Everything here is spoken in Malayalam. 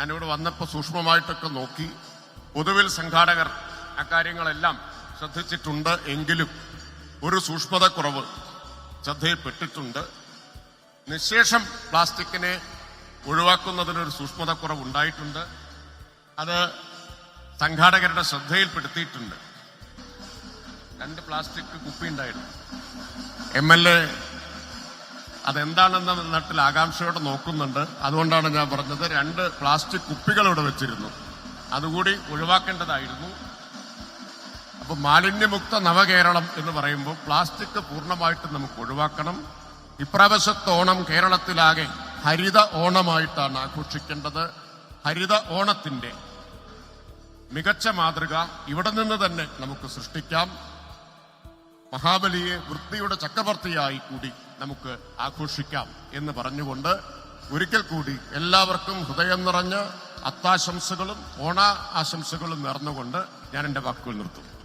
ഞാനിവിടെ വന്നപ്പോൾ സൂക്ഷ്മമായിട്ടൊക്കെ നോക്കി. പൊതുവിൽ സംഘാടകർ അക്കാര്യങ്ങളെല്ലാം ശ്രദ്ധിച്ചിട്ടുണ്ട് എങ്കിലും ഒരു സൂക്ഷ്മതക്കുറവ് ശ്രദ്ധയിൽപ്പെട്ടിട്ടുണ്ട്. നിശേഷം പ്ലാസ്റ്റിക്കിനെ ഒഴിവാക്കുന്നതിനൊരു സൂക്ഷ്മതക്കുറവ് ഉണ്ടായിട്ടുണ്ട്. അത് സംഘാടകരുടെ ശ്രദ്ധയിൽപ്പെടുത്തിയിട്ടുണ്ട്. 2 പ്ലാസ്റ്റിക് കുപ്പി ഉണ്ടായിരുന്നു. MLA അതെന്താണെന്ന നട്ടിൽ ആകാംക്ഷയോടെ നോക്കുന്നുണ്ട്. അതുകൊണ്ടാണ് ഞാൻ പറഞ്ഞത് 2 പ്ലാസ്റ്റിക് കുപ്പികൾ ഇവിടെ വെച്ചിരുന്നു, അതുകൂടി ഒഴിവാക്കേണ്ടതായിരുന്നു. അപ്പൊ മാലിന്യമുക്ത നവകേരളം എന്ന് പറയുമ്പോൾ പ്ലാസ്റ്റിക് പൂർണ്ണമായിട്ട് നമുക്ക് ഒഴിവാക്കണം. ഇപ്രാവശ്യത്തെ ഓണം കേരളത്തിലാകെ ഹരിത ഓണമായിട്ടാണ് ആഘോഷിക്കേണ്ടത്. ഹരിത ഓണത്തിന്റെ മികച്ച മാതൃക ഇവിടെ നിന്ന് തന്നെ നമുക്ക് സൃഷ്ടിക്കാം. മഹാബലിയെ വൃത്തിയുടെ ചക്രവർത്തിയായി കൂടി നമുക്ക് ആഘോഷിക്കാം എന്ന് പറഞ്ഞുകൊണ്ട് ഒരിക്കൽ കൂടി എല്ലാവർക്കും ഹൃദയം നിറഞ്ഞ അത്താശംസകളും ഓണ ആശംസകളും നേർന്നുകൊണ്ട് ഞാൻ എന്റെ വാക്കുകൾ നിർത്തും.